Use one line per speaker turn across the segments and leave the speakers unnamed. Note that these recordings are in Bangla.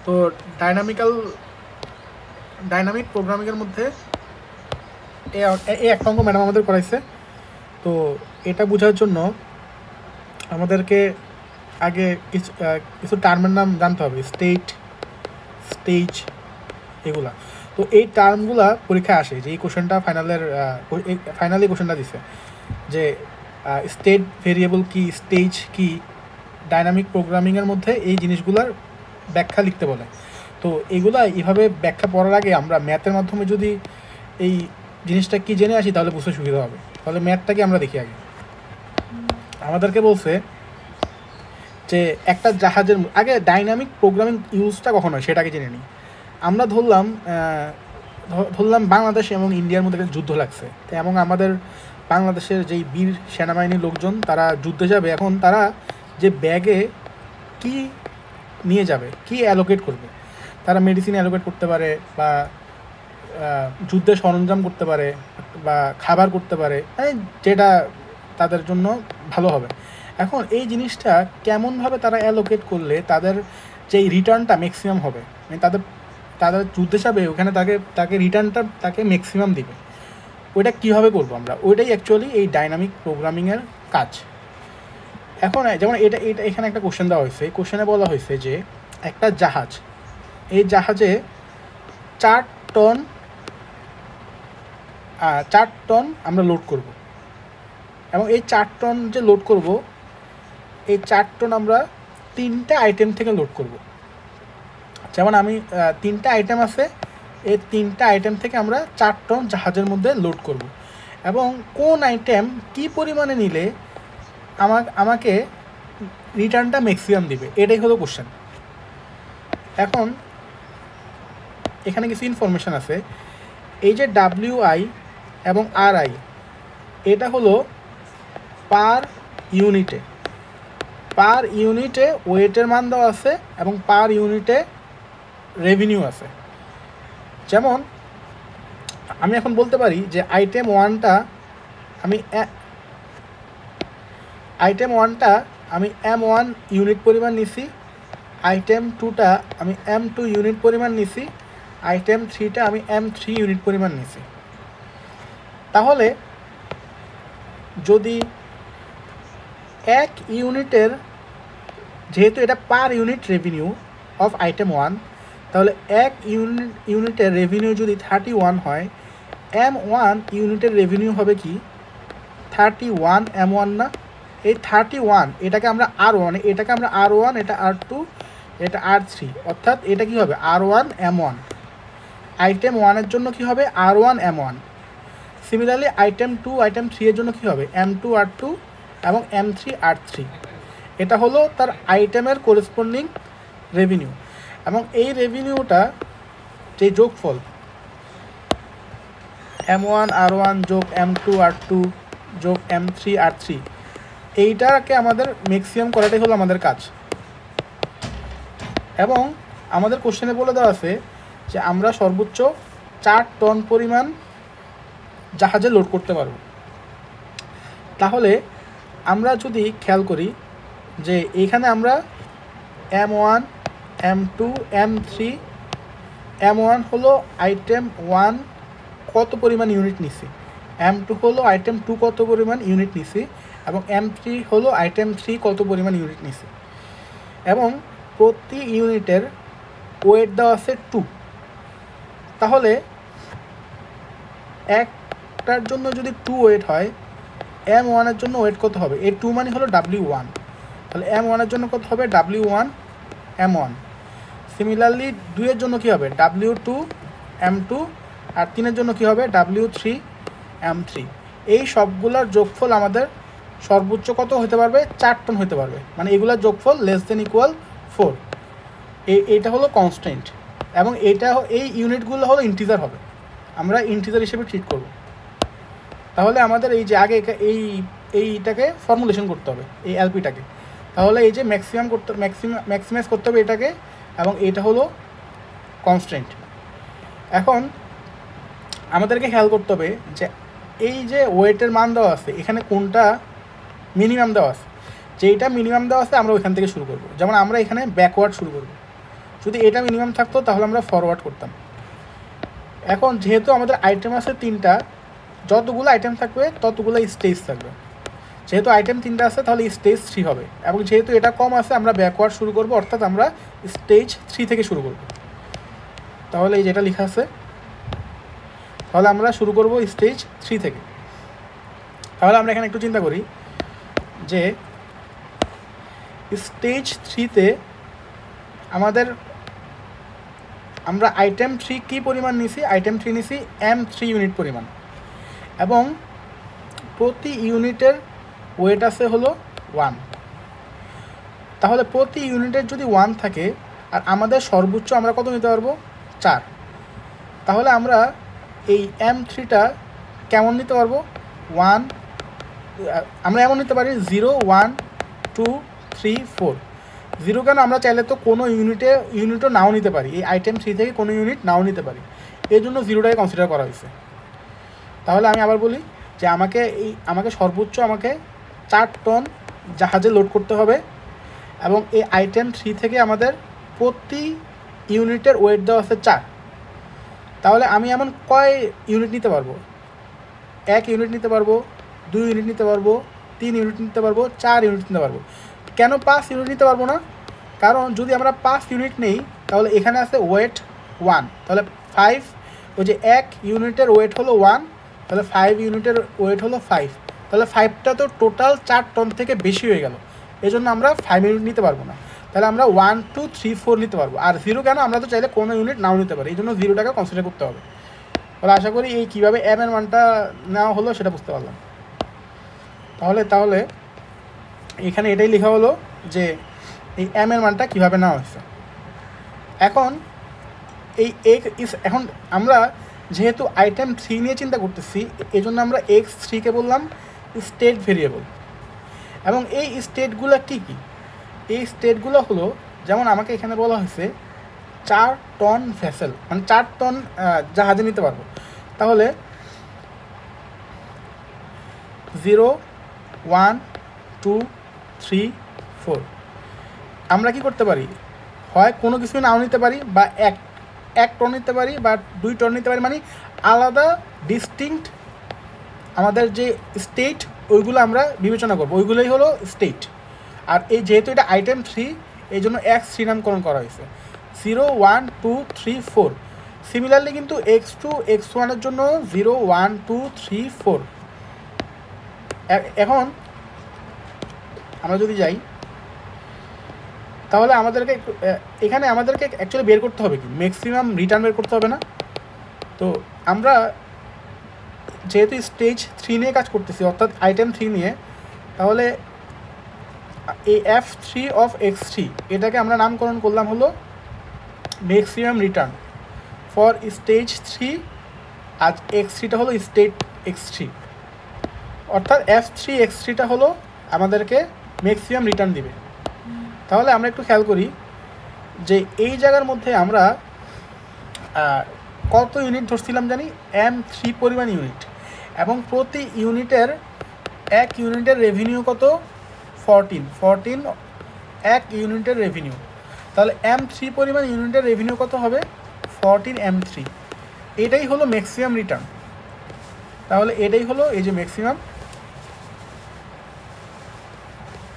তো ডাইনামিক প্রোগ্রামিংয়ের মধ্যে এই একটা অঙ্ক ম্যাডাম আমাদের করাইছে। তো এটা বোঝার জন্য আমাদেরকে আগে কিছু টার্মের নাম জানতে হবে, স্টেজ এগুলা। তো এই টার্মগুলা পরীক্ষায় আসে, যে এই কোশ্চেনটা ফাইনালি কোশ্চেনটা দিছে যে স্টেট ভেরিয়েবল কি, স্টেজ কি, ডাইনামিক প্রোগ্রামিংয়ের মধ্যে এই জিনিসগুলার ব্যাখ্যা লিখতে বলে। তো এগুলা এইভাবে ব্যাখ্যা পড়ার আগে আমরা ম্যাথের মাধ্যমে যদি এই জিনিসটা কি জেনে আসি তাহলে বুঝতে সুবিধা হবে। তাহলে ম্যাথটাকে আমরা দেখি আগে। আমাদেরকে বলছে যে একটা জাহাজের আগে ডাইনামিক প্রোগ্রামিং ইউজটা কখন হয় সেটাকে জেনে নিই। আমরা ধরলাম বাংলাদেশ এবং ইন্ডিয়ার মধ্যে একটা যুদ্ধ লাগছে, এবং আমাদের বাংলাদেশের যেই বীর সেনাবাহিনীর লোকজন তারা যুদ্ধে যাবে। এখন তারা যে ব্যাগে কি নিয়ে যাবে, কি অ্যালোকেট করবে, তারা মেডিসিন অ্যালোকেট করতে পারে, বা যুদ্ধের সরঞ্জাম করতে পারে, বা খাবার করতে পারে, যেটা তাদের জন্য ভালো হবে। এখন এই জিনিসটা কেমনভাবে তারা অ্যালোকেট করলে তাদের যেই রিটার্নটা ম্যাক্সিমাম হবে, মানে তাদের যুদ্ধে যাবে ওখানে তাকে রিটার্নটা তাকে ম্যাক্সিমাম দিবে, ওইটা কীভাবে করবো আমরা, ওইটাই অ্যাকচুয়ালি এই ডাইনামিক প্রোগ্রামিংয়ের কাজ। এখন যেমন এটা এখানে একটা কোশ্চেন দেওয়া হয়েছে, এই কোশ্চেনে বলা হয়েছে যে একটা জাহাজ, এই জাহাজে 4 টন আমরা লোড করব, এবং এই 4 টন যে লোড করব, এই 4 টন আমরা 3টে আইটেম থেকে লোড করব। যেমন আমি 3টে আইটেম আছে, এই 3টে আইটেম থেকে আমরা 4 টন জাহাজের মধ্যে লোড করব, এবং কোন আইটেম কি পরিমাণে নিলে আমাকে রিটার্নটা ম্যাক্সিমাম দিবে, এটাই হলো কোশ্চেন। এখন এখানে কিছু ইনফরমেশান আছে। এই যে WI এবং RI, এটা হলো পার ইউনিটে ওয়েটের মান দেওয়া আছে, এবং পার ইউনিটে রেভিনিউ আছে। যেমন আমি এখন বলতে পারি যে আইটেম ওয়ানটা আমি M1 ইউনিট পরিমাণ নিছি, আইটেম 2টা আমি M2 ইউনিট পরিমাণ নিছি, আইটেম 3টা আমি M3 ইউনিট পরিমাণ নিছি। তাহলে যদি এক ইউনিটের, যেহেতু এটা per unit revenue of item 1, তাহলে এক ইউনিটের রেভিনিউ যদি 31 হয়, M1 ইউনিটের রেভিনিউ হবে কি 31 M1 না? এই 31 এটাকে আমরা R1, এটা R2, এটা R3, অর্থাৎ এটা কি হবে R1 M1। আইটেম 1 এর জন্য কি হবে R1 M1। Similarly item 2, item 3 এর জন্য কি হবে M2 R2 এবং M3 R3। এটা হলো তার আইটেমের করেসপন্ডিং রেভিনিউ, এবং এই রেভিনিউটা যে যোগফল M1 R1 যোগ M2 R2 যোগ M3 R3, এইটাকে আমাদের ম্যাক্সিমাম করাটাই হলো আমাদের কাজ। এবং আমাদের কোশ্চেনে বলে দেওয়া আছে যে আমরা সর্বোচ্চ 4 টন পরিমাণ জাহাজে লোড করতে পারব। তাহলে আমরা যদি খেয়াল করি যে এখানে আমরা M1 M2 M3, M1 হলো আইটেম 1 কত পরিমাণ ইউনিট নিছি, M2 হলো আইটেম 2 কত পরিমাণ ইউনিট নিছি, এবং M3 হলো আইটেম 3 কত পরিমাণ ইউনিট নিছি, এবং প্রতি ইউনিটের ওয়েট দেওয়া আছে 2। তাহলে একটার জন্য যদি 2 ওয়েট হয়, M1 এর জন্য ওয়েট কত হবে, এই 2 মানে হলো W1, তাহলে M1 এর জন্য কত হবে W1 M1। সিমিলারলি 2 এর জন্য কী হবে W2 M2, আর 3 এর জন্য কী হবে W3 M3। এই সবগুলোর যোগফল আমাদের সর্বোচ্চ কত হতে পারবে 4 টন হতে পারবে, মানে এগুলোর যোগফল >= 4। এইটা হলো কনস্ট্যান্ট, এবং এই ইউনিটগুলো হলো ইন্টিজার হবে, আমরা ইন্টিজার হিসেবে ট্রিট করব। তাহলে আমাদের এই যে আগে এইটাকে ফর্মুলেশন করতে হবে, এই এলপিটাকে, তাহলে এই যে ম্যাক্সিমাইজ করতে হবে এটাকে, এবং এটা হলো কনস্ট্যান্ট। এখন আমাদেরকে খেয়াল করতে হবে যে এই যে ওয়েটের মান দেওয়া আছে, এখানে কোনটা মিনিমাম দেওয়া আছে, যেইটা মিনিমাম দেওয়া আছে আমরা ওইখান থেকে শুরু করব। যেমন আমরা এখানে ব্যাকওয়ার্ড শুরু করব, যদি এটা মিনিমাম থাকতো তাহলে আমরা ফরওয়ার্ড করতাম। এখন যেহেতু আমাদের আইটেম আছে 3টা, যতগুলো আইটেম থাকবে ততগুলো স্টেজ থাকবে। যেহেতু আইটেম 3টা আছে তাহলে স্টেজ 3 হবে, এবং যেহেতু এটা কম আছে আমরা ব্যাকওয়ার্ড শুরু করব, অর্থাৎ আমরা স্টেজ 3 থেকে শুরু করব। তাহলে এই যেটা লেখা আছে, তাহলে আমরা শুরু করব স্টেজ 3 থেকে। তাহলে আমরা এখানে একটু চিন্তা করি যে স্টেজ 3তে আমরা আইটেম 3 কী পরিমাণ নিছি? আইটেম 3 নিছি M3 ইউনিট পরিমাণ, এবং প্রতি ইউনিটের ওয়েট আছে হলো 1। তাহলে প্রতি ইউনিটের যদি 1 থাকে আর আমাদের সর্বোচ্চ আমরা কত নিতে পারবো? 4। তাহলে আমরা এই M3টা কেমন নিতে পারবো? 1, আমরা এমন নিতে পারি 0, 1, 2, 3, 4। 0 কেন? আমরা চাইলে তো কোনো ইউনিটও নাও নিতে পারি, এই আইটেম 3 থেকে কোনো ইউনিট নাও নিতে পারি, এই জন্য 0টাকে কনসিডার করা হয়েছে। তাহলে আমি আবার বলি যে আমাকে সর্বোচ্চ 4 টন জাহাজে লোড করতে হবে, এবং এই আইটেম 3 থেকে আমাদের প্রতি ইউনিটের ওয়েট দেওয়া আছে 4। তাহলে আমি এমন কয় ইউনিট নিতে পারবো? 1 ইউনিট নিতে পারবো, 2 ইউনিট নিতে পারবো, 3 ইউনিট নিতে পারবো, 4 ইউনিট নিতে পারবো। কেন 5 ইউনিট নিতে পারবো না? কারণ যদি আমরা 5 ইউনিট নেই তাহলে এখানে আছে ওয়েট 1, তাহলে 5, ওই যে 1 ইউনিটের ওয়েট হলো 1, তাহলে 5 ইউনিটের ওয়েট হলো 5, তাহলে 5টা তো টোটাল 4 টন থেকে বেশি হয়ে গেল, এই জন্য আমরা 5 ইউনিট নিতে পারবো না। তাহলে আমরা 1, 2, 3, 4 নিতে পারবো। আর 0 কেন? আমরা তো চাইলে কোনো ইউনিট নাও নিতে পারি, এই জন্য 0টাকে কনসিডার করতে হবে। তাহলে আশা করি এই কীভাবে M এর মানটা নেওয়া হলো সেটা বুঝতে পারলাম। তাহলে এখানে এটাই লেখা হলো যে এই M এর মানটা কীভাবে নেওয়া হয়েছে। এখন এখন আমরা যেহেতু আইটেম 3 নিয়ে চিন্তা করতেছি, এই জন্য আমরা X3কে বললাম স্টেট ভেরিয়েবল। এবং এই স্টেটগুলো কী কী? এই স্টেটগুলো হলো, যেমন আমাকে এখানে বলা হয়েছে 4 টন ভেসেল, মানে 4 টন জাহাজে নিতে পারবো। তাহলে 0, 1, 2, 3, 4 আমরা কি করতে পারি? হয় কোনো কিছুই নাও নিতে পারি, বা এক টন নিতে পারি, বা 2 টন নিতে পারি, মানে আলাদা ডিস্টিংক্ট আমাদের যে স্টেট ওইগুলো আমরা বিবেচনা করবো, ওইগুলোই হলো স্টেট। আর এই যেহেতু এটা আইটেম 3 এই জন্য X3 নামকরণ করা হয়েছে। 0, 1, 2, 3, 4। সিমিলারলি কিন্তু X2, X1 এর জন্য 0, 1, 2, 3, 4। এখন আমরা যদি যাই তাহলে আমাদেরকে অ্যাকচুয়ালি বের করতে হবে কি? ম্যাক্সিমাম রিটার্ন বের করতে হবে না? তো আমরা যেহেতু স্টেজ 3 নিয়ে কাজ করতেছি, অর্থাৎ আইটেম 3 নিয়ে, তাহলে এই F3 অফ X3 এটাকে আমরা নামকরণ করলাম হলো ম্যাক্সিমাম রিটার্ন ফর স্টেজ 3, আর X3টা হলো স্টেট X3, অর্থাৎ F3 X3টা হলো আমাদেরকে ম্যাক্সিমাম রিটার্ন দিবে। তাহলে আমরা একটু খেয়াল করি যে এই জায়গার মধ্যে আমরা কত ইউনিট ধরছিলাম জানি? M3 পরিমাণ ইউনিট, এবং প্রতি ইউনিটের 1 ইউনিটের রেভিনিউ কত? 14 1 ইউনিটের রেভিনিউ। তাহলে M3 পরিমাণ ইউনিটের রেভিনিউ কত হবে? 14 M3। এটাই হলো ম্যাক্সিমাম রিটার্ন। তাহলে এটাই হলো এই যে ম্যাক্সিমাম,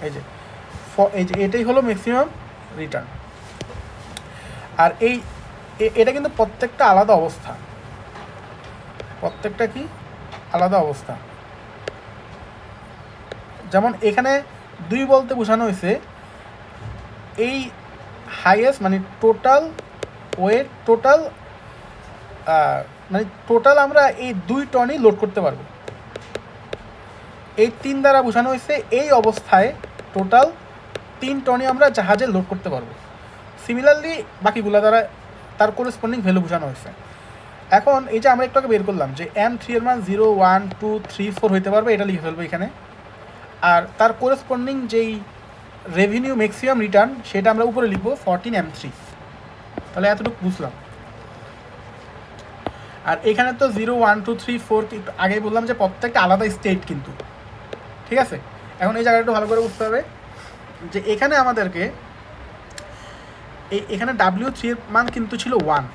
এই যে এটাই হলো ম্যাক্সিমাম রিটার্ন। আর এটা কিন্তু প্রত্যেকটা আলাদা অবস্থা, প্রত্যেকটা কি আলাদা অবস্থা। যেমন এখানে 2 বলতে বোঝানো হয়েছে এই হাইয়েস্ট, মানে টোটাল ওয়েট, টোটাল আমরা এই 2 টনই লোড করতে পারবো। এই 3 দ্বারা বোঝানো হয়েছে এই অবস্থায় টোটাল 3 টনই আমরা জাহাজে লোড করতে পারবো। সিমিলারলি বাকিগুলো দ্বারা তার করেসপন্ডিং ভ্যালু বোঝানো হয়েছে। এখন এই যে আমরা একটু আগে বের করলাম যে M3 এর মান 0, 1, 2, 3, 4 হইতে পারবে, এটা লিখে ফেলবো এখানে। আর তার করেসপন্ডিং যেই রেভিনিউ ম্যাক্সিমাম রিটার্ন সেটা আমরা উপরে লিখবো 14 M3। তাহলে এতটুকু বুঝলাম। আর এখানে তো 0, 1, 2, 3, 4 আগেই বললাম যে প্রত্যেকটা আলাদা স্টেট কিন্তু, ঠিক আছে? এখন এই জায়গাটা একটু ভালো করে বুঝতে হবে যে এখানে আমাদেরকে এখানে W3 এর মান কিন্তু ছিল 1,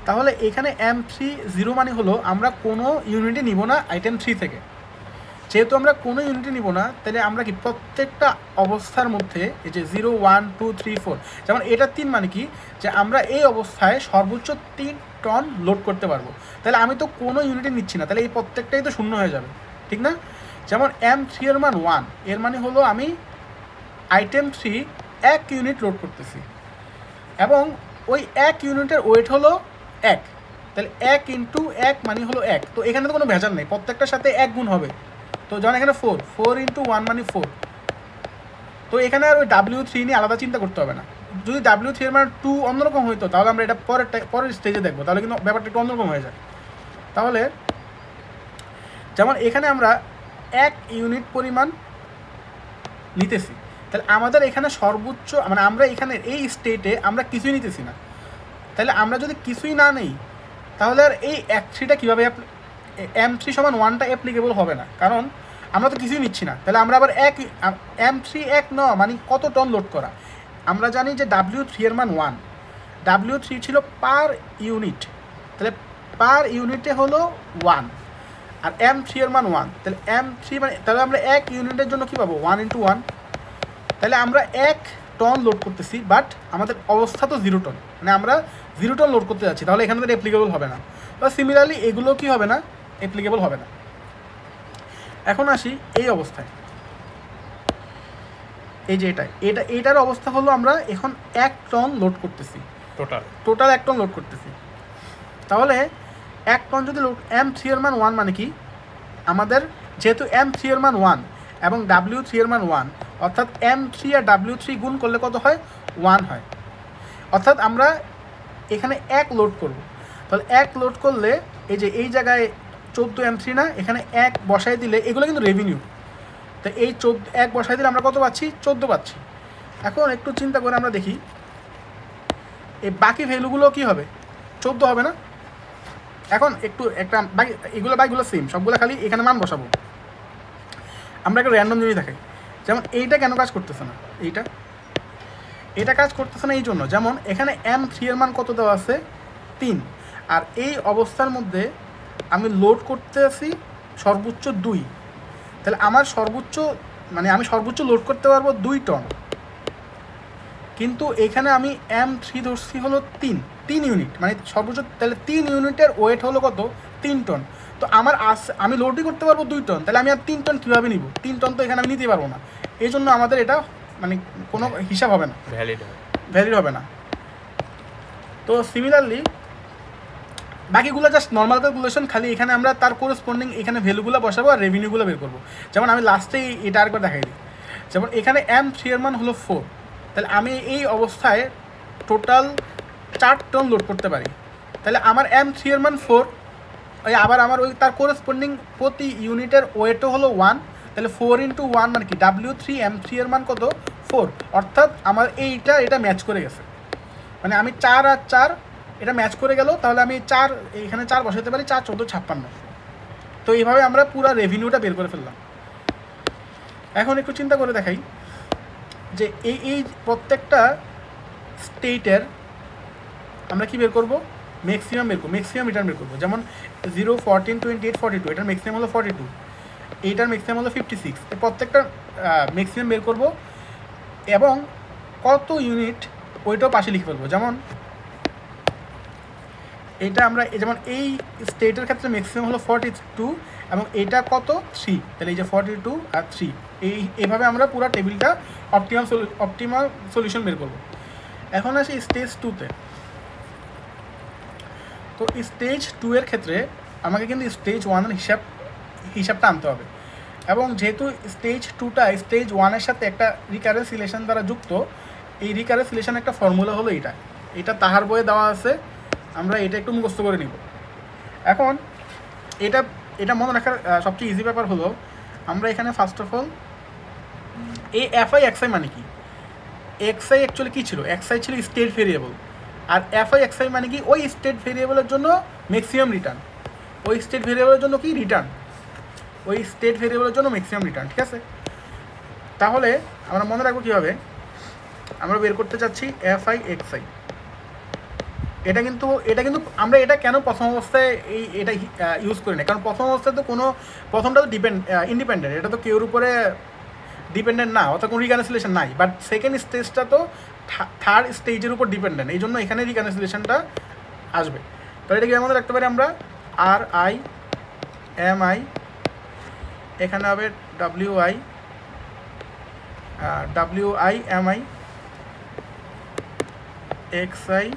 তাহলে এখানে M3 0 মানে হলো আমরা কোনো ইউনিটই নিব না আইটেম 3 থেকে। যেহেতু আমরা কোনো ইউনিটই নিব না, তাহলে আমরা কি প্রত্যেকটা অবস্থার মধ্যে এই যে 0 1 2 3 4, যেমন এটা 3 মানে কি যে আমরা এই অবস্থায় সর্বোচ্চ 3 টন লোড করতে পারবো। তাহলে আমি তো কোনো ইউনিটই নিচ্ছি না, তাহলে এই প্রত্যেকটাই তো শূন্য হয়ে যাবে, ঠিক না? যেমন M3 এর মান 1, এর মানে হলো আমি আইটেম 3 1 ইউনিট লোড করতেছি, এবং ওই 1 ইউনিটের ওয়েট হলো 1, তাহলে 1 ইন্টু 1 মানে হলো 1। তো এখানে তো কোনো ভেজাল নেই, প্রত্যেকটার সাথে 1 গুণ হবে। তো যেমন এখানে 4 ইন্টু 1 মানে 4, তো এখানে আর ওই W3 নিয়ে আলাদা চিন্তা করতে হবে না। যদি W3 এর মানে 2 অন্যরকম হইতো, তাহলে আমরা এটা পরের স্টেজে দেখবো, তাহলে কিন্তু ব্যাপারটা একটু অন্যরকম হয়ে যায়। তাহলে যেমন এখানে আমরা 1 ইউনিট পরিমাণ নিতেছি, তাহলে আমাদের এখানে সর্বোচ্চ মানে আমরা এখানে এই স্টেটে আমরা কিছুই নিতেছি না। তাহলে আমরা যদি কিছুই না নেই, তাহলে আর এই M3টা কীভাবে M3 সমান 1টা অ্যাপ্লিকেবল হবে না, কারণ আমরা তো কিছুই নিচ্ছি না। তাহলে আমরা আবার M3 1 ন মানে কত টন লোড করা। আমরা জানি যে W3 এর মান 1, W3 ছিল পার ইউনিট, তাহলে পার ইউনিটে হলো 1, আর M3 এর মান 1, তাহলে M3 মানে তাহলে আমরা 1 ইউনিটের জন্য কী পাবো 1 ইন্টু 1, তাহলে আমরা 1 টন লোড করতেছি, বাট আমাদের অবস্থা তো 0 টন, মানে আমরা 0 টন লোড করতে যাচ্ছি, তাহলে এখানে তো অ্যাপ্লিকেবল হবে না। বা সিমিলারলি এগুলো কি হবে না, অ্যাপ্লিকেবল হবে না। এখন আসি এই অবস্থায়, এই যে এটার অবস্থা হলো আমরা এখন 1 টন লোড করতেছি, টোটাল 1 টন লোড করতেছি। তাহলে 1 টন যদি লোড, M3 এর মান 1 মানে কি, আমাদের যেহেতু M3 এর মান 1 এবং W3 এর মান 1, অর্থাৎ M3 আর W3 গুণ করলে কত হয় 1 হয়, অর্থাৎ আমরা এখানে 1 লোড করব। তাহলে 1 লোড করলে এই যে এই জায়গায় 14 M3 না, এখানে 1 বসাই দিলে এগুলো কিন্তু রেভিনিউ, তো এই 1 বসাই দিলে আমরা কত পাচ্ছি 14 পাচ্ছি। এখন একটু চিন্তা করে আমরা দেখি এই বাকি ভ্যালুগুলো কি হবে, 14 হবে না? এখন একটু একটা বাকিগুলো সেম, সবগুলো খালি এখানে মান বসাবো। আমরা একটা র্যান্ডম জিনিস দেখাই, যেমন এইটা কেন কাজ করতেছে না, এটা কাজ করতেছে না এই জন্য, যেমন এখানে M3 এর মান কত দেওয়া আছে 3, আর এই অবস্থার মধ্যে আমি লোড করতে আছি সর্বোচ্চ 2, তাহলে আমার সর্বোচ্চ মানে আমি সর্বোচ্চ লোড করতে পারবো 2 টন, কিন্তু এখানে আমি M3 ধরছি হলো 3 ইউনিট, মানে সর্বোচ্চ, তাহলে 3 ইউনিটের ওয়েট হলো কত 3 টন। তো আমি লোডই করতে পারবো 2 টন, তাহলে আমি আর 3 টন কীভাবে নিব, 3 টন তো এখানে আমি নিতে পারবো না, এই জন্য আমাদের এটা মানে কোনো হিসাব হবে না, ভ্যালিড হবে না। তো সিমিলারলি বাকিগুলো জাস্ট নর্মাল ক্যালকুলেশন, খালি এখানে আমরা তার কোরেসপন্ডিং এখানে ভ্যালুগুলো বসাবো আর রেভিনিউগুলো বের করবো। যেমন আমি লাস্টেই এটা আরেকবার দেখাই দিই, যেমন এখানে M3 এর মান হলো 4, তাহলে আমি এই অবস্থায় টোটাল 4 টন লোড করতে পারি, তাহলে আমার M3 এর মান 4, আবার আমার ওই তার কোরেসপন্ডিং প্রতি ইউনিটের ওয়েটও হলো 1, তাহলে 4 ইন্টু 1 মানে কি W3 M3 এর মান কত 4, অর্থাৎ আমার এটা ম্যাচ করে গেছে, মানে আমি 4 আর 4 এটা ম্যাচ করে গেল, তাহলে আমি এখানে 4 বসাতে পারি, 4 14 56। তো এইভাবে আমরা পুরো রেভিনিউটা বের করে ফেললাম। এখন একটু চিন্তা করে দেখাই যে এই প্রত্যেকটা স্টেটের আমরা কি বের করব, ম্যাক্সিমাম রিটার্ন বের করবো। যেমন 0 14 28 42, এটার ম্যাক্সিমাম হলো 42, এইটার ম্যাক্সিমাম হলো 56, এই প্রত্যেকটা ম্যাক্সিমাম বের করব এবং কত ইউনিট ওইটাও পাশে লিখে ফেলবো। যেমন এটা আমরা যেমন এই স্টেটের ক্ষেত্রে ম্যাক্সিমাম হলো 42 এবং এটা কত 3, তাহলে এই যে 42 আর 3, এইভাবে আমরা পুরো টেবিলটা অপটিমাল সলিউশন বের করব। এখন আসি স্টেজ 2তে। তো স্টেজ 2 এর ক্ষেত্রে আমাকে কিন্তু স্টেজ 1 এর হিসাবটা আনতে হবে, এবং যেহেতু স্টেজ 2টা স্টেজ 1 এর সাথে একটা রিকারেন্স রিলেশন দ্বারা যুক্ত, এই রিকারেন্স রিলেশন একটা ফর্মুলা হলো এটা তাহার বইয়ে দেওয়া আছে, আমরা এটা একটু মুখস্থ করে নিব। এখন এটা মনে রাখার সবচেয়ে ইজি ব্যাপার হলো, আমরা এখানে ফার্স্ট অফ অল এই এফআই এক্সআই মানে কি, এক্সআই অ্যাকচুয়ালি কী ছিল, এক্সআই ছিল স্টেট ভেরিয়েবল, আর এফআই এক্সআই মানে কি ওই স্টেট ভেরিয়েবলের জন্য ম্যাক্সিমাম রিটার্ন, ওই স্টেট ভেরিয়েবলের জন্য কি রিটার্ন, ওই স্টেট ভেরিয়েবলের জন্য ম্যাক্সিমাম রিটার্ন, ঠিক আছে। তাহলে আমরা মনে রাখবো কীভাবে, আমরা বের করতে চাচ্ছি এফআই এক্সআই। এটা কিন্তু আমরা এটা কেন প্রথম অবস্থায় এটা ইউজ করি না, কারণ প্রথম অবস্থায় তো প্রথমটা তো ইন্ডিপেন্ডেন্ট, এটা তো কেউর উপরে ডিপেন্ডেন্ট না, অর্থাৎ কোনো রিকনসিলেশন নাই। বাট সেকেন্ড স্টেজটা তো থার্ড স্টেজের উপর ডিপেন্ডেন্ট, এই জন্য এখানে রিকনসিলেশনটা আসবে। তাহলে এটা কি আমাদের রাখতে পারি আমরা আর আই এম আই, এখানে হবে W I am I x I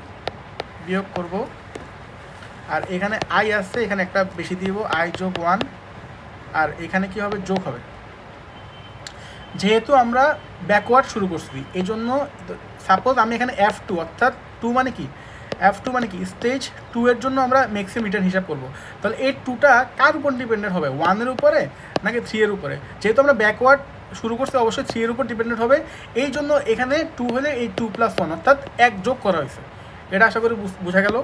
বিয়োগ করব, আর এখানে আই আসছে, এখানে একটা বেশি দিব, আই যোগ 1, আর এখানে কি হবে যোগ হবে। যেহেতু আমরা ব্যাকওয়ার্ড শুরু করছি এই জন্য সাপোজ আমি এখানে F2, অর্থাৎ 2 মানে কি, F2 মানে কি স্টেজ 2 এর জন্য আমরা ম্যাক্সিমাম রিটার্ন হিসাব করব। তাহলে এই 2টা কার উপর ডিপেন্ডেন্ট হবে, 1 এর উপরে নাকি 3 এর উপরে? যেহেতু আমরা ব্যাকওয়ার্ড শুরু করছি অবশ্যই 3 এর উপর ডিপেন্ডেন্ট হবে, এই জন্য এখানে 2 হলে এই 2 + 1 অর্থাৎ 1 যোগ করা হয়েছে। এটা আশা করি বোঝা গেল।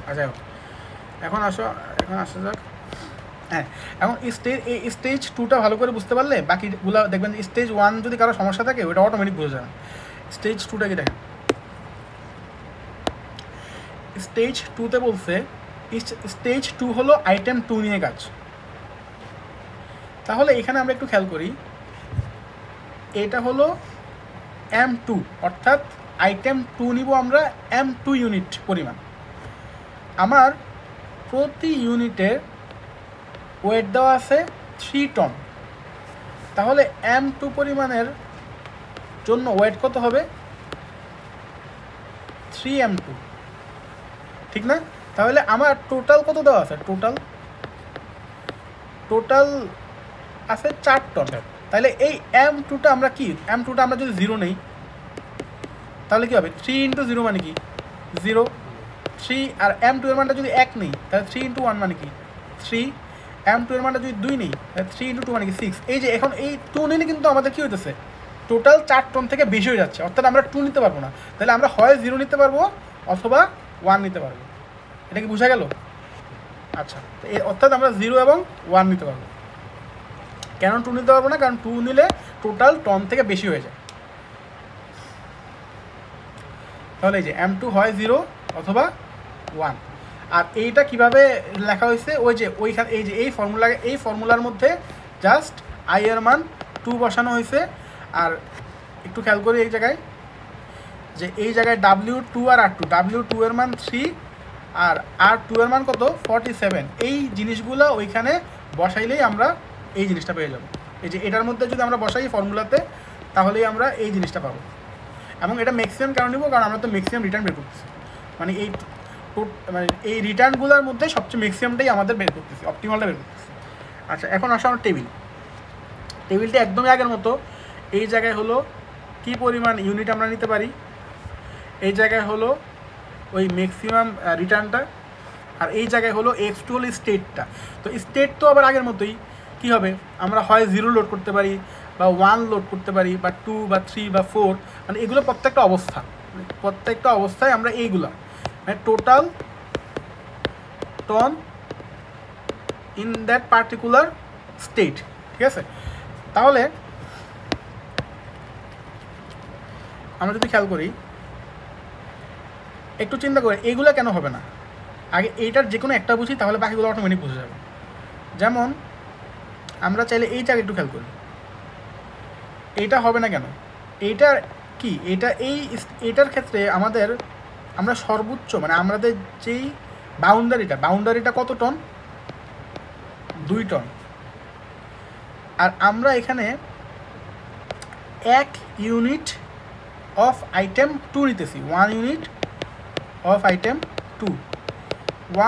আচ্ছা এখন আসা যাক। হ্যাঁ, এখন স্টেজ 2টা ভালো করে বুঝতে পারলে বাকিগুলো দেখবেন। স্টেজ 1 যদি কারো সমস্যা থাকে ওটা অটোমেটিক বুঝে যাবেন। স্টেজ 2টা কি দেখেন, স্টেজ 2তে বলছে স্টেজ 2 হলো আইটেম 2 নিয়ে কাজ। তাহলে এখানে আমরা একটু খেয়াল করি, এটা হলো M2, অর্থাৎ আইটেম 2 নিব আমরা M2 ইউনিট পরিমাণ। আমার প্রতি ইউনিটের ওয়েট দেওয়া আছে 3 টন। তাহলে M2 পরিমাণের জন্য ওয়েট কত হবে, 3M2, ঠিক না? তাহলে আমার টোটাল কত দেওয়া আছে, টোটাল আছে 4 টন। তাহলে এই M2টা আমরা কি, M2টা আমরা যদি 0 নেই তাহলে কি হবে, 3 × 0 মানে কি 0, 3, আর M2 এর মানটা যদি 1 নেই তাহলে 3 × 1 মানে কি 3, M2 এর মানটা যদি 2 নেই তাহলে 3 × 2 মানে কি 6। এই যে এখন এই 2 নিলে কিন্তু আমাদের কী হইতেছে, টোটাল 4 টন থেকে বেশি হয়ে যাচ্ছে, অর্থাৎ আমরা 2 নিতে পারবো না। তাহলে আমরা হয় 0 নিতে পারবো অথবা 1 নিতে পারবো। এটা কি বোঝা গেল? আচ্ছা, অর্থাৎ আমরা 0 এবং 1 নিতে পারবো। কেন 2 নিতে পারবো না, কারণ 2 নিলে টোটাল টন থেকে বেশি হয়ে যায়। তাহলে এই যে M2 হয় 0 অথবা 1। আর এইটা কিভাবে লেখা হয়েছে, ওই যে ওইখানে এই ফর্মুলার মধ্যে জাস্ট আই এর মান 2 বসানো হয়েছে। আর একটু খেয়াল করি এই জায়গায় W2 আর R2, W2 এর মান 3 আর R2 এর মান কত 47। এই জিনিসগুলো ওইখানে বসাইলেই আমরা এই জিনিসটা পেয়ে যাব। এই যে এটার মধ্যে যদি আমরা বসাই ফর্মুলাতে তাহলেই আমরা এই জিনিসটা পাবো। এবং এটা ম্যাক্সিমাম কারণ নিব, কারণ আমরা তো ম্যাক্সিমাম রিটার্ন বের করতেছি, মানে এই রিটার্নগুলোর মধ্যে সবচেয়ে ম্যাক্সিমামটাই আমাদের বের করতেছি, অপটিমালটা বের করতেছি। আচ্ছা, এখন আসো আমরা টেবিলটা একদমই আগের মতো। এই জায়গায় হলো কি পরিমাণ ইউনিট আমরা নিতে পারি, এই জায়গায় হলো ওই ম্যাক্সিমাম রিটার্নটা, আর এই জায়গায় হলো X2 হলো স্টেটটা। তো স্টেট তো আবার আগের মতোই কী হবে, আমরা হয় 0 লোড করতে পারি বা 1 লোড করতে পারি বা 2 বা 3 বা 4, মানে এগুলো প্রত্যেকটা অবস্থায় আমরা এইগুলা মানে total ton in that particular state, ঠিক আছে? তাহলে আমরা যদি খেয়াল করি, একটু চিন্তা করে এইগুলো কেন হবে না, আগে এইটার যে কোনো একটা বুঝি তাহলে বাকিগুলো অটোমেটিক বুঝে যাবে। যেমন আমরা চাইলে এই জায়গায় একটু খেয়াল করি, এইটা হবে না কেন, এইটার কি এইটার ক্ষেত্রে আমরা সর্বোচ্চ মানে আমাদের যেই বাউন্ডারিটা কত টন, 2 টন। আর আমরা এখানে 1 ইউনিট অফ আইটেম 2 নিতেছি, 1 unit of item 2।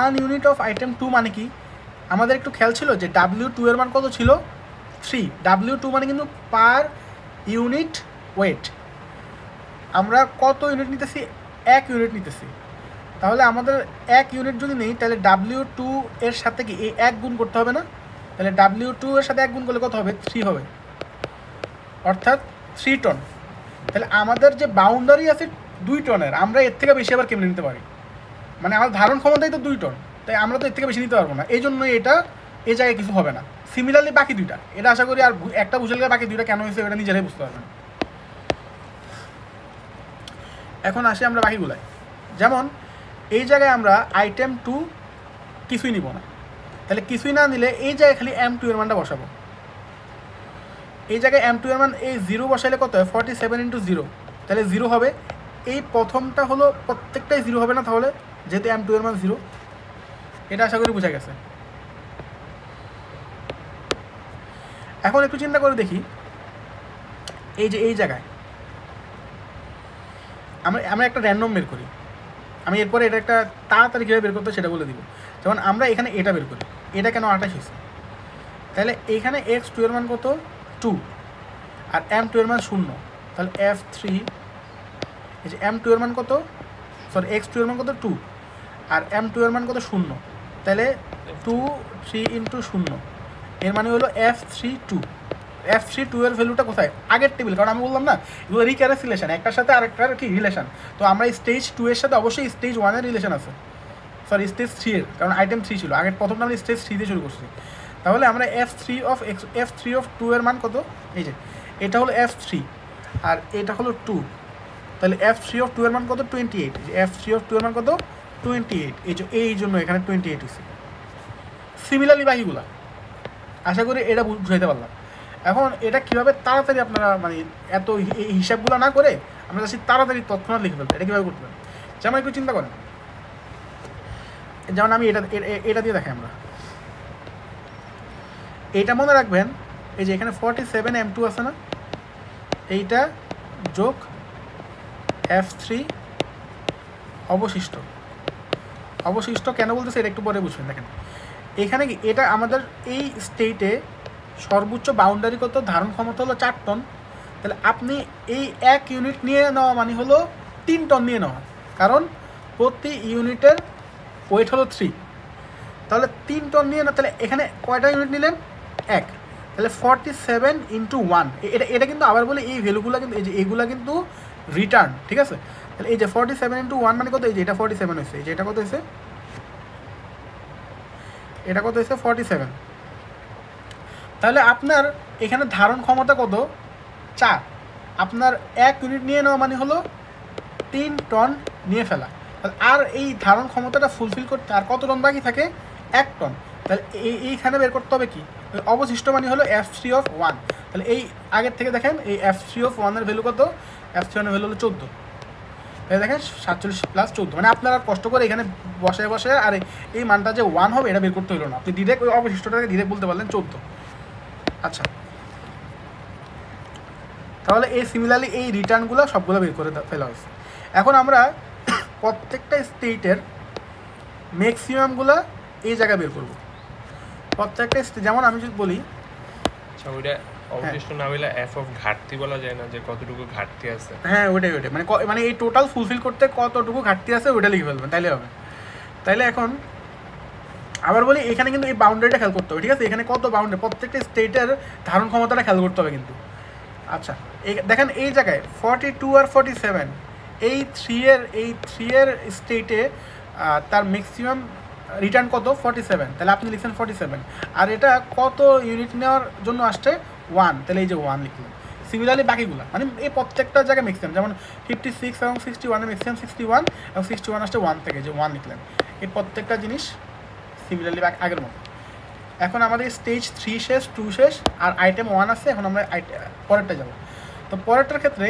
1 unit of item 2 মানে কি, আমাদের একটু খেয়াল ছিল যে W2 এর মান কত ছিল 3, W2 মানে কিন্তু পার ইউনিট ওয়েট। আমরা কত ইউনিট নিতেছি, 1 ইউনিট নিতেছি। তাহলে আমাদের 1 ইউনিট যদি নেই তাহলে W2 এর সাথে কি এই 1 গুণ করতে হবে না? তাহলে W2 এর সাথে 1 গুণ করলে কত হবে, 3 হবে, অর্থাৎ 3 টন। তাহলে আমাদের যে বাউন্ডারি আছে 2 টনের, আমরা এর থেকে বেশি আবার কেমনে নিতে পারি, মানে আমার ধারণ ক্ষমতাই তো 2 টন, তাই আমরা তো এর থেকে বেশি নিতে পারবো না। এই জন্য এটা এই জায়গায় কিছু হবে না, সিমিলারলি বাকি দুইটা, এটা আশা করি আর একটা বুঝে গেলে বাকি দুইটা কেন হয়েছে এটা নিজেরাই বুঝতে পারবেন। এখন আসি আমরা বাকিগুলায়। যেমন এই জায়গায় আমরা আইটেম 2 কিছুই নিব না, তাহলে কিছুই না নিলে এই জায়গায় খালি M2 এর মানটা বসাবো। এই জায়গায় M2 এর মান এই 0 বসাইলে কত হয় 47 × 0, তাহলে 0 হবে। এই প্রথমটা হলো প্রত্যেকটাই 0 হবে না তাহলে, যেহেতু M2 এর মান 0, এটা আশা করি বোঝা গেছে। এখন একটু চিন্তা করে দেখি, এই যে এই জায়গায় আমরা একটা র্যান্ডম বের করি। আমি এরপরে এটা একটা তাড়াতাড়ি কীভাবে বের করতে সেটা বলে দিব। যেমন আমরা এখানে এটা বের করি, এটা কেন 28 হয়েছে, তাহলে এইখানে x2 এর মান কত 2 আর M2 এর মান 0, তাহলে F3 এই যে M2 এর মান কত, সরি x2 এর মান কত 2 আর M2 এর মান কত 0, তাহলে 2 3 × 0 এর মানে হলো F3 2। F3 2 এর ভ্যালুটা কোথায়, আগের টেবিল, কারণ আমি বললাম না এগুলো রিক্যারেসিলেশন, একটার সাথে আরেকটার কি রিলেশন। তো আমরা স্টেজ 2 এর সাথে অবশ্যই স্টেজ 1 এর রিলেশন আছে, সরি স্টেজ 3 এর, কারণ আইটেম 3 ছিল আগের, প্রথমটা আমরা স্টেজ 3 দিয়ে শুরু করছি। তাহলে আমরা F3 of 2 এর মান কত, এই যে এটা হলো F3 আর এটা হলো 2, তাহলে F3 of 2 এর মান কত 28, যে F3 of 2 এর মান কত 28, এই জন্য এখানে 28 হয়েছে। সিমিলারলি বাকিগুলা আশা করি এটা বুঝাইতে পারলাম। এখন এটা কীভাবে তাড়াতাড়ি আপনারা মানে এত হিসাবগুলো না করে আমরা যাচ্ছি তাড়াতাড়ি তৎক্ষণাৎ লিখে ফেলতে, এটা কীভাবে করতে পারেন। যেমন একটু চিন্তা করেন, যেমন আমি এটা দিয়ে দেখাই আমরা, এইটা মনে রাখবেন, এই যে এখানে 47 M2 আছে না, এইটা যোগ F3 অবশিষ্ট কেন বলতেছে এটা একটু পরে বুঝবেন। দেখেন এখানে কি এটা আমাদের এই স্টেটে সর্বোচ্চ বাউন্ডারি কত, ধারণ ক্ষমতা হলো 4 টন, তাহলে আপনি এই 1 ইউনিট নিয়ে নেওয়া মানে হলো 3 টন নিয়ে নেওয়া, কারণ প্রতি ইউনিটের ওয়েট হলো 3, তাহলে 3 টন নিয়ে না, তাহলে এখানে কয়টা ইউনিট নিলেন 1, তাহলে 47 × 1, এটা কিন্তু আবার বলে এই ভ্যালুগুলো কিন্তু এই যে এইগুলা কিন্তু রিটার্ন, ঠিক আছে। তাহলে এই যে 47 × 1 মানে কত, এই যে এটা 47 হয়েছে, এই যে এটা কত হয়েছে, এটা কত হয়েছে 47, তাহলে আপনার এখানে ধারণ ক্ষমতা কত 4, আপনার 1 ইউনিট নিয়ে নেওয়া মানে হলো 3 টন নিয়ে ফেলা, তাহলে আর এই ধারণ ক্ষমতাটা ফুলফিল করতে আর কত টন বাকি থাকে 1 টন, তাহলে এইখানে বের করতে হবে কি অবশিষ্ট মানে হলো F3 of 1, তাহলে এই আগের থেকে দেখেন এই F3 of 1 এর ভ্যালু কত, F3 এর ভ্যালু হলো 14, তাহলে দেখেন 47 + 14, মানে আপনারা কষ্ট করে এখানে বসে আর এই মানটা যে 1 হবে এটা বের করতে হলো না, আপনি ডিরেক্ট ওই অবশিষ্টটাকে ডিরেক্ট বলতে পারলেন 14। আচ্ছা, তাহলে এই সিমিলারলি এই রিটার্নগুলো সবগুলো বের করে ফেলা হয়েছে। এখন আমরা প্রত্যেকটা স্টেটের ম্যাক্সিমামগুলো এই জায়গায় বের করব, প্রত্যেকটা যেমন আমি যদি বলি
ওইটা অবশিষ্ট না হইলে এফ অফ ঘাটতি বলা যায় না, যে কতটুকু ঘাটতি আছে।
হ্যাঁ ওইটাই মানে এই টোটাল ফুলফিল করতে কতটুকু ঘাটতি আছে ওইটা লিখে ফেলবেন, তাইলে হবে। তাইলে এখন আবার বলি এখানে কিন্তু এই বাউন্ডারিটা খেয়াল করতে হবে, ঠিক আছে, এখানে কত বাউন্ডারি, প্রত্যেকটা স্টেটের ধারণ ক্ষমতাটা খেয়াল করতে হবে কিন্তু। আচ্ছা দেখেন এই জায়গায় 42 আর 47 এই 3 এর স্টেটে তার ম্যাক্সিমাম রিটার্ন কত 47, তাহলে আপনি লিখছেন 47, আর এটা কত ইউনিট নেওয়ার জন্য আসছে 1, তাহলে এই যে 1 লিখলেন। সিমিলারলি বাকিগুলো মানে এই প্রত্যেকটা জায়গায় ম্যাক্সিমাম, যেমন 56 এবং 61 এর ম্যাক্সিমাম 61 এবং 61 আসছে 1 থেকে, যে 1 লিখলেন। এই প্রত্যেকটা জিনিস সিমিলারলি আগের মতো। এখন আমাদের স্টেজ 3 শেষ, 2 শেষ, আর আইটেম 1 আছে। এখন আমরা পরেরটা যাব। তো পরেরটার ক্ষেত্রে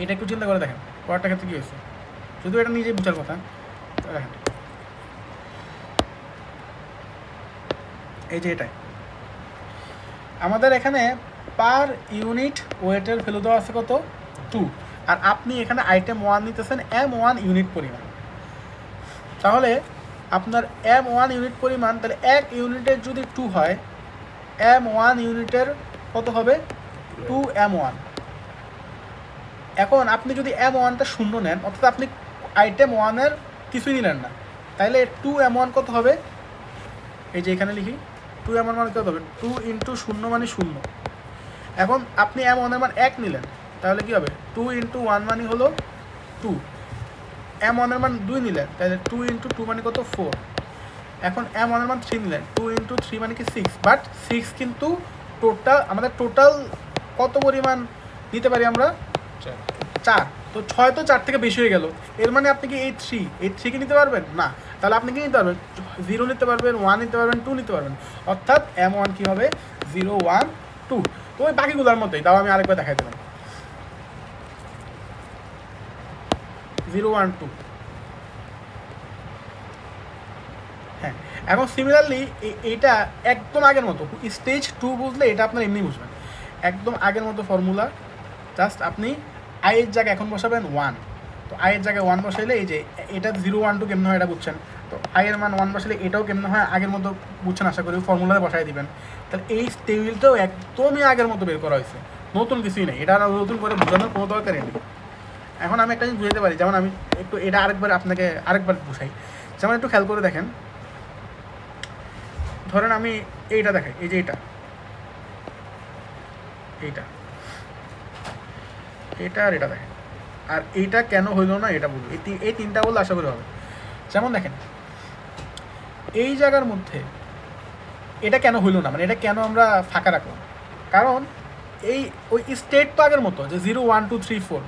এটা একটু চিন্তা করে দেখেন, পরেরটার ক্ষেত্রে কী হয়েছে, শুধু এটা নিজেই বোঝার কথা। দেখেন এই যে এটাই আমাদের এখানে পার ইউনিট ওয়েটের ভ্যালু দেওয়া আছে কত 2, আর আপনি এখানে আইটেম 1 নিতেছেন M1 ইউনিট পরিমাণ। তাহলে আপনার M1 ইউনিট পরিমাণ, তাহলে 1 ইউনিটের যদি 2 হয়, M1 ইউনিটের কত হবে 2 M1। এখন আপনি যদি M1টা 0 নেন, অর্থাৎ আপনি আইটেম 1 এর কিছুই নিলেন না, তাহলে 2 M1 কত হবে, এই যে এখানে লিখি 2 M1 মানে কত হবে 2 × 0 মানে 0। এখন আপনি M1 এর মান 1 নিলেন, তাহলে কি হবে 2 × 1 মানে হলো 2। M1 এর মান 2 নিলেন, তাহলে 2 × 2 মানে কত 4। এখন M1 এর মান 3 নিলেন, 2 ইন্টু 3 মানে কি 6, বাট 6 কিন্তু টোটাল আমাদের টোটাল কত পরিমাণ নিতে পারি আমরা? 4। তো 6 তো 4 থেকে বেশি হয়ে গেল, এর মানে আপনি কি এই 3 কি নিতে পারবেন না? তাহলে আপনি কি নিতে পারবেন? 0 নিতে পারবেন, 1 নিতে পারবেন, 2 নিতে পারবেন। অর্থাৎ M1 কি হবে? 0, 1, 2। তো ওই বাকিগুলোর মতোই, তাও আমি আরেকবার দেখাই দিলাম। 0, 1, 2। হ্যাঁ, এখন সিমিলারলি এইটা একদম আগের মতো, স্টেজ 2 বুঝলে এটা আপনার এমনি বুঝবেন, একদম আগের মতো ফর্মুলা। জাস্ট আপনি আই এর জায়গায় এখন বসাবেন 1, তো আই এর জায়গায় 1 বসাইলে এই যে এটা 0, 1, 2 কেমন হয় এটা বুঝছেন, তো আই এর মান 1 বসাইলে এটাও কেমন হয় আগের মতো বুঝছেন আশা করি, ফর্মুলাতে বসাই দিবেন। তাহলে এই টেবিলটাও একদমই আগের মতো বের করা হয়েছে, নতুন কিছুই নেই, এটা নতুন করে বোঝানোর কোনো দরকারই নেই। এখন আমি একটা জিনিস বুঝাতে পারি, যেমন আমি একটু এটা আপনাকে আরেকবার বুঝাই। যেমন একটু খেয়াল করে দেখেন, ধরেন আমি এইটা দেখাই, এই যে এইটা আর এটা দেখেন, আর এইটা কেন হইলো না এটা বলবো, এই তিনটা বললে আশা করি হবে। যেমন দেখেন এই জায়গার মধ্যে এটা কেন হইলো না, মানে এটা কেন আমরা ফাঁকা রাখলাম, কারণ ওই স্টেট তো আগের মতো যে 0, 1, 2, 3, 4।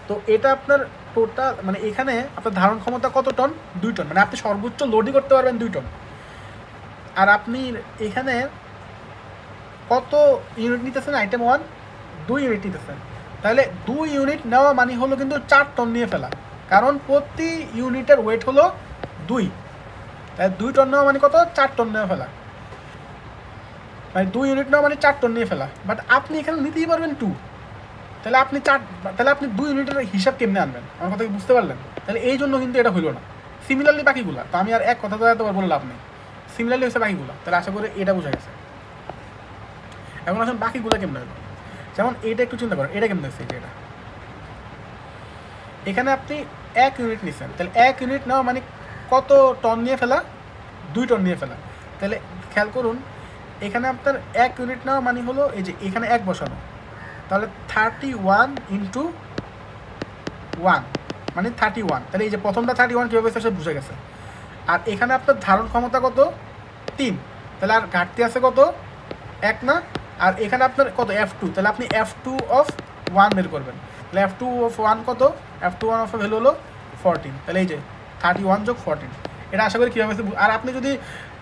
তো এটা আপনার টোটাল মানে এখানে আপনার ধারণ ক্ষমতা কত টন? 2 টন, মানে আপনি সর্বোচ্চ লোডই করতে পারবেন 2 টন। আর আপনি এখানে কত ইউনিট নিতেছেন? আইটেম 1 2 ইউনিট নিতেছেন, তাহলে 2 ইউনিট নেওয়া মানে হলো কিন্তু 4 টন নিয়ে ফেলা, কারণ প্রতি ইউনিটের ওয়েট হলো 2, তাই 2 টন নেওয়া মানে কত? 4 টন নিয়ে ফেলা, মানে 2 ইউনিট নেওয়া মানে 4 টন নিয়ে ফেলা। বাট আপনি এখানে নিতেই পারবেন 2, তাহলে আপনি 2 ইউনিটের হিসাব কেমনে আনবেন? আমার কথা কি বুঝতে পারলেন? তাহলে এই জন্য কিন্তু এটা হইলো না। সিমিলারলি বাকিগুলা তো আমি আর এক কথা তো এতবার বলে লাভ নেই, সিমিলারলি হচ্ছে বাকিগুলা, তাহলে আশা করি এটা বোঝা গেছে। এখন আসুন বাকিগুলো কেমন হলো। যেমন এইটা একটু চিন্তা করেন, এটা কেমন হচ্ছে, এটা এখানে আপনি 1 ইউনিট নিচ্ছেন, তাহলে 1 ইউনিট নেওয়া মানে কত টন নিয়ে ফেলা? 2 টন নিয়ে ফেলা। তাহলে খেয়াল করুন এখানে আপনার 1 ইউনিট নেওয়া মানে হলো এই যে এখানে 1 বসানো, তাহলে 31 ইন্টু 1 মানে 31। তাহলে এই যে প্রথমটা 31 কীভাবে সে বুঝে গেছে। আর এখানে আপনার ধারণ ক্ষমতা কত? 3, তাহলে আর ঘাটতি আছে কত? 1 না। আর এখানে আপনার কত? F2, তাহলে আপনি F2 অফ 1 বের করবেন, তাহলে F2 অফ 1 কত? F2 1 অফ ভ্যালু হলো 14, তাহলে এই যে 31 যোগ 14। এটা আশা করি কীভাবে। আর আপনি যদি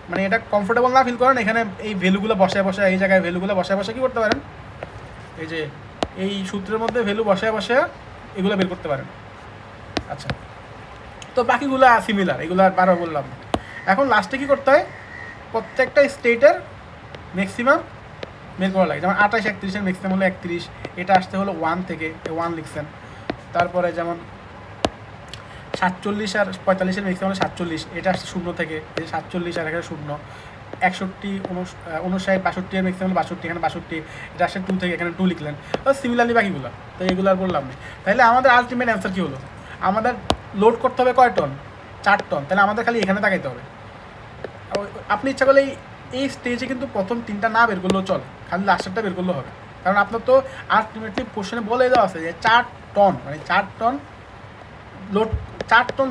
মানে এটা কমফোর্টেবল না ফিল করেন, এখানে এই ভ্যালুগুলো বসায় এই জায়গায় ভ্যালুগুলো বসায় কী করতে পারেন, এই যে এই সূত্রের মধ্যে ভ্যালু বসায় এগুলো বের করতে পারেন। আচ্ছা, তো বাকিগুলো সিমিলার, এগুলো আর বারবার বললাম। এখন লাস্টে কী করতে হয়? প্রত্যেকটা স্টেটের ম্যাক্সিমাম বের করা লাগে। যেমন 28, 31-এর ম্যাক্সিমাম হলো 31, এটা আসতে হলো 1 থেকে 1 লিখছেন। তারপরে যেমন 47 আর 45-এর ম্যাক্সিমাম হলো 47, এটা আসছে 0 থেকে, এই 47 আর এখানে 0। 61, 59, 62-এর ম্যাক্সিমাম 62, এখানে 62, এটা আসছে 2 থেকে, এখানে 2 লিখলেন। তো সিমিলারলি বাকিগুলো, তো এগুলো আর বললাম না। তাহলে আমাদের আলটিমেট অ্যান্সার কী হলো? আমাদের লোড করতে হবে কয় টন? 4 টন। তাহলে আমাদের খালি এখানে তাকাইতে হবে। আপনি ইচ্ছা করলে এই স্টেজে কিন্তু প্রথম 3টা না বের করলেও চলে, খালি লাস্টেরটা বের করলেও হবে, কারণ আপনার তো আলটিমেটলি কোশ্চেনে বলে দেওয়া আছে যে 4 টন মানে 4 টন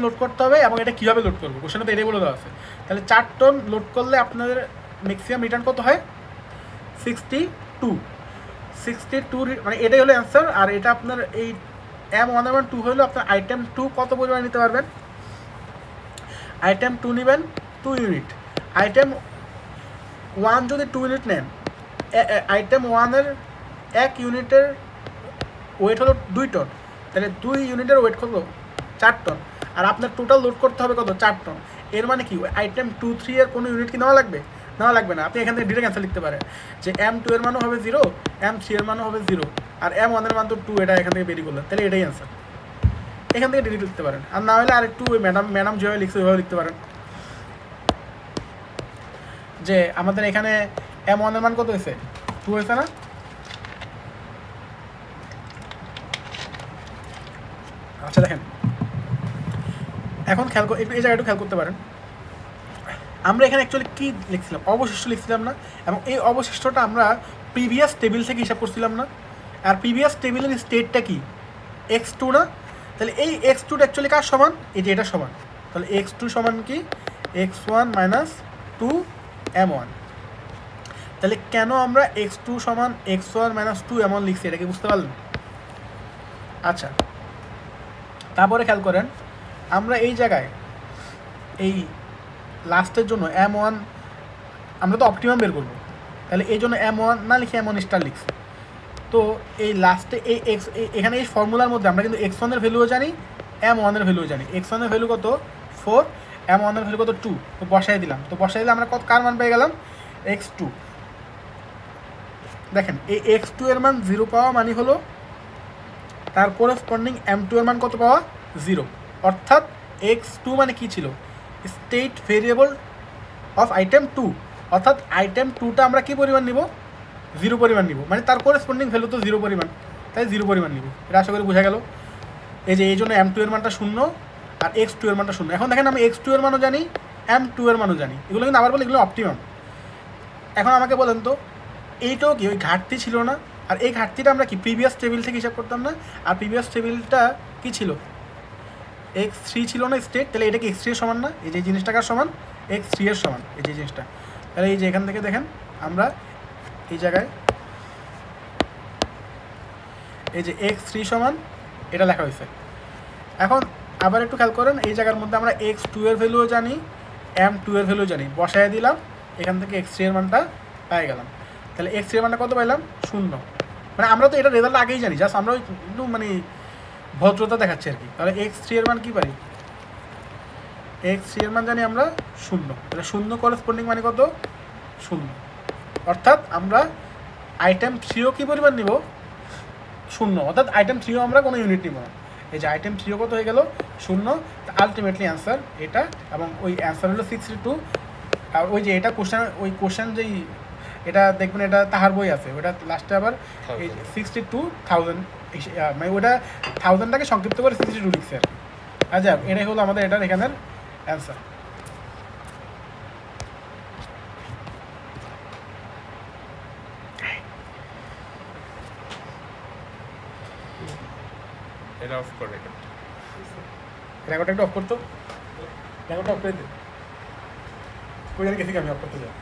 লোড করতে হবে, এবং এটা কীভাবে লোড করবো কোশ্চেনে তো এটাই বলে দেওয়া আছে। তাহলে 4 টন লোড করলে আপনাদের ম্যাক্সিমাম রিটার্ন কত হয়? 62, মানে এটাই হলো অ্যান্সার। আর এটা আপনার এই M1 এবং 2 হলো আপনার আইটেম 2 কত পরিমাণ নিতে পারবেন? আইটেম 2 নেবেন 2 ইউনিট। আইটেম 1 যদি 2 ইউনিট নেন, আইটেম 1-এর 1 ইউনিটের ওয়েট হলো 2 টন, তাহলে 2 ইউনিটের ওয়েট হলো 4 টন। আর আপনার টোটাল লোড করতে হবে কত? 4 টন। এর মানে কি আইটেম 2, 3-এর কোনো ইউনিট কি নেওয়া লাগবে? নেওয়া লাগবে না। আপনি এখান থেকে ডিরেক্ট অ্যান্সার লিখতে পারেন যে M2 এর মানও হবে 0, M3 এর মানও হবে 0, আর M1 এর মান তো 2, এটা এখান থেকে বেরিয়ে করলেন, তাহলে এটাই অ্যান্সার। এখান থেকে ডিরেক্ট লিখতে পারেন। আর না হলে আর একটু ওই ম্যাডাম যেভাবে লিখছে ওইভাবে লিখতে পারেন, যে আমাদের এখানে M1 এর মান কত হয়েছে? 2 হয়েছে না? আচ্ছা দেখেন, এখন খেয়াল এই জায়গাটা খেয়াল করতে পারেন, আমরা এখানে অ্যাকচুয়ালি কী লিখছিলাম? অবশিষ্ট লিখছিলাম না? এবং এই অবশিষ্টটা আমরা প্রিভিয়াস টেবিল থেকে হিসাব করছিলাম না? আর প্রিভিয়াস টেবিলের স্টেটটা কি? x2 না? তাহলে এই x2টা অ্যাকচুয়ালি কার সমান? এই যে এটা সমান। তাহলে x2 সমান কি? x1 minus two m1। তাহলে কেন আমরা x2 সমান x1 মাইনাস 2 m1 লিখছি, এটা কি বুঝতে পারলেন? আচ্ছা, তারপরে খেয়াল করেন আমরা এই জায়গায় এই লাস্টের জন্য m1 আমরা তো অপটিমাম বের করবো, তাহলে এই জন্য m1 না লিখে m1 স্টার লিখছি। তো এই লাস্টে এই এখানে এই ফর্মুলার মধ্যে আমরা কিন্তু x1 এর ভ্যালুও জানি, m1 এর ভ্যালুও জানি। x1 এর ভ্যালু কত 4, m1 এর ভ্যালু কত 2। তো বসাই দিলাম, আমরা কত কার মান পেয়ে গেলাম x2। দেখেন এই x2 এর মান 0 পাওয়া মানে হলো তার করেসপন্ডিং m2 এর মান কত পাওয়া 0। অর্থাৎ x2 মানে কি ছিল, স্টেট ভেরিয়েবল অফ আইটেম 2। অর্থাৎ আইটেম 2টা আমরা কি পরিমাণ নিব, 0 পরিমাণ নিব, মানে তার করেসপন্ডিং ভ্যালু তো 0 পরিমাণ, তাই 0 পরিমাণ নিব। এটা আশা করি বোঝা গেল। এই জন্য m2 এর মানটা 0 আর x2 এর মানটা 0। এখন দেখেন আমি x2 এর মানও জানি, m2 এর মানও জানি, এগুলো কিন্তু আবার বলে এগুলো অপটিমাম। এখন আমাকে বলেন তো এইটাও কি ওই ঘাটতি ছিল না? আর এই ঘাটতিটা আমরা কি প্রিভিয়াস টেবিল থেকে হিসাব করতাম না? আর প্রিভিয়াস টেবিলটা কি ছিল, x3 ছিল না স্টেট, তাহলে এটা কি x3 এর সমান না? এই যে জিনিসটা কার সমান, x3 এর সমান, এই যে জিনিসটা। তাহলে এই যে এখান থেকে দেখেন আমরা এই জায়গায় এই যে x3 সমান এটা লেখা হয়েছে। এখন আবার একটু খেয়াল করেন এই জায়গার মধ্যে আমরা x2 এর ভ্যালুও জানি, m2 এর ভ্যালু জানি, বসায় দিলাম, এখান থেকে x3 এর মানটা পেয়ে গেলাম। তাহলে x3 এর মানটা কত পাইলাম 0। মানে আমরা তো এটা রেজাল্ট আগেই জানি, জাস্ট আমরা একটু মানে ভদ্রতা দেখাচ্ছি আর কি। তাহলে x3 এর মান কি পারি, x3 এর মান জানি আমরা 0। তাহলে 0 করেসপন্ডিং মানে কত 0। অর্থাৎ আমরা আইটেম 3ও কি পরিমাণ নিব 0। অর্থাৎ আইটেম 3ও আমরা কোনো ইউনিট নিব না। এই যে আইটেম 3ও কত হয়ে গেল 0। আলটিমেটলি অ্যান্সার এটা, এবং ওই অ্যান্সার হলো 62। আর ওই যে এটা কোশ্চেন যেই এটা দেখবেন এটা তাহার বই আছে, ওটা লাস্টে আবার এই 62,000 মানে ওটা 1000টাকে সংক্ষিপ্ত করে 62 লিখছে আর কি। আচ্ছা, এটাই হলো আমাদের এটার এখানের অ্যান্সার।
এটা অফ করে
রেকর্ডটা একটু অফ করতো, রেকর্ডটা অফ করে দে, কই জানি গেছি আমি অফ করতে যাই।